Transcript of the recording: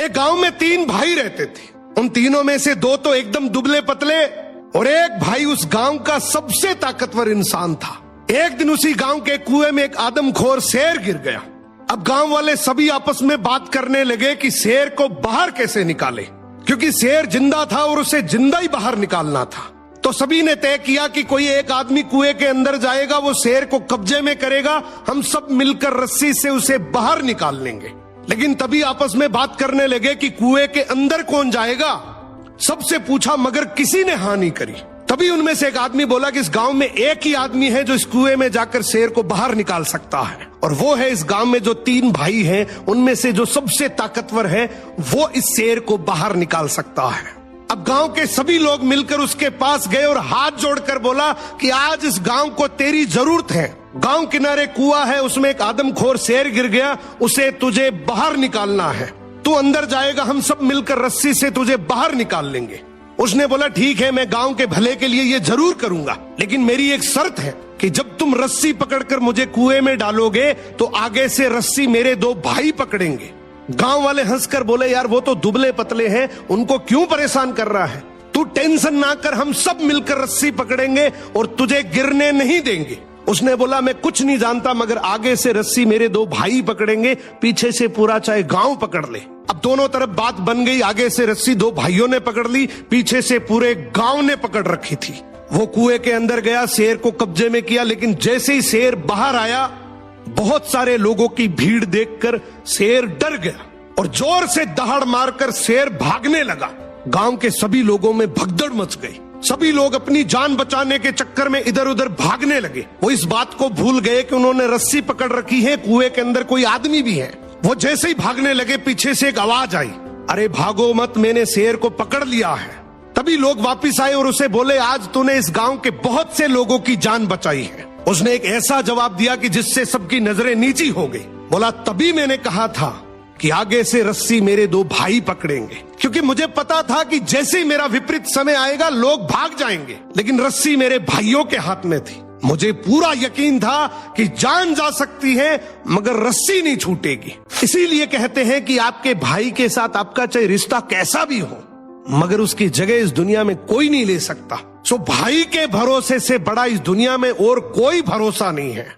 एक गांव में 3 भाई रहते थे। उन तीनों में से 2 तो एकदम दुबले पतले और एक भाई उस गांव का सबसे ताकतवर इंसान था। एक दिन उसी गांव के कुएं में एक आदमखोर शेर गिर गया। अब गांव वाले सभी आपस में बात करने लगे कि शेर को बाहर कैसे निकाले, क्योंकि शेर जिंदा था और उसे जिंदा ही बाहर निकालना था। तो सभी ने तय किया कि कोई एक आदमी कुएं के अंदर जाएगा, वो शेर को कब्जे में करेगा, हम सब मिलकर रस्सी से उसे बाहर निकाल लेंगे। लेकिन तभी आपस में बात करने लगे कि कुएं के अंदर कौन जाएगा। सबसे पूछा मगर किसी ने हाँ नहीं करी। तभी उनमें से एक आदमी बोला कि इस गांव में एक ही आदमी है जो इस कुएं में जाकर शेर को बाहर निकाल सकता है, और वो है इस गांव में जो 3 भाई हैं उनमें से जो सबसे ताकतवर है, वो इस शेर को बाहर निकाल सकता है। अब गांव के सभी लोग मिलकर उसके पास गए और हाथ जोड़कर बोला कि आज इस गांव को तेरी जरूरत है। गांव किनारे कुआं है, उसमें एक आदमखोर शेर गिर गया, उसे तुझे बाहर निकालना है। तू अंदर जाएगा, हम सब मिलकर रस्सी से तुझे बाहर निकाल लेंगे। उसने बोला ठीक है, मैं गांव के भले के लिए ये जरूर करूंगा, लेकिन मेरी एक शर्त है कि जब तुम रस्सी पकड़कर मुझे कुएं में डालोगे तो आगे से रस्सी मेरे 2 भाई पकड़ेंगे। गांव वाले हंसकर बोले यार वो तो दुबले पतले हैं, उनको क्यों परेशान कर रहा है, तू टेंशन ना कर, हम सब मिलकर रस्सी पकड़ेंगे और तुझे गिरने नहीं देंगे। उसने बोला मैं कुछ नहीं जानता, मगर आगे से रस्सी मेरे 2 भाई पकड़ेंगे, पीछे से पूरा चाहे गांव पकड़ ले। अब दोनों तरफ बात बन गई, आगे से रस्सी 2 भाइयों ने पकड़ ली, पीछे से पूरे गांव ने पकड़ रखी थी। वो कुएं के अंदर गया, शेर को कब्जे में किया, लेकिन जैसे ही शेर बाहर आया, बहुत सारे लोगों की भीड़ देखकर शेर डर गया और जोर से दहाड़ मारकर शेर भागने लगा। गांव के सभी लोगों में भगदड़ मच गई। सभी लोग अपनी जान बचाने के चक्कर में इधर उधर भागने लगे। वो इस बात को भूल गए कि उन्होंने रस्सी पकड़ रखी है, कुएं के अंदर कोई आदमी भी है। वो जैसे ही भागने लगे, पीछे से एक आवाज आई, अरे भागो मत, मैंने शेर को पकड़ लिया है। तभी लोग वापिस आए और उसे बोले आज तूने इस गांव के बहुत से लोगों की जान बचाई है। उसने एक ऐसा जवाब दिया कि जिससे सबकी नजरें नीची हो गई। बोला तभी मैंने कहा था कि आगे से रस्सी मेरे 2 भाई पकड़ेंगे, क्योंकि मुझे पता था कि जैसे ही मेरा विपरीत समय आएगा लोग भाग जाएंगे, लेकिन रस्सी मेरे भाइयों के हाथ में थी। मुझे पूरा यकीन था कि जान जा सकती है मगर रस्सी नहीं छूटेगी। इसीलिए कहते हैं कि आपके भाई के साथ आपका चाहे रिश्ता कैसा भी हो, मगर उसकी जगह इस दुनिया में कोई नहीं ले सकता। सो भाई के भरोसे से बड़ा इस दुनिया में और कोई भरोसा नहीं है।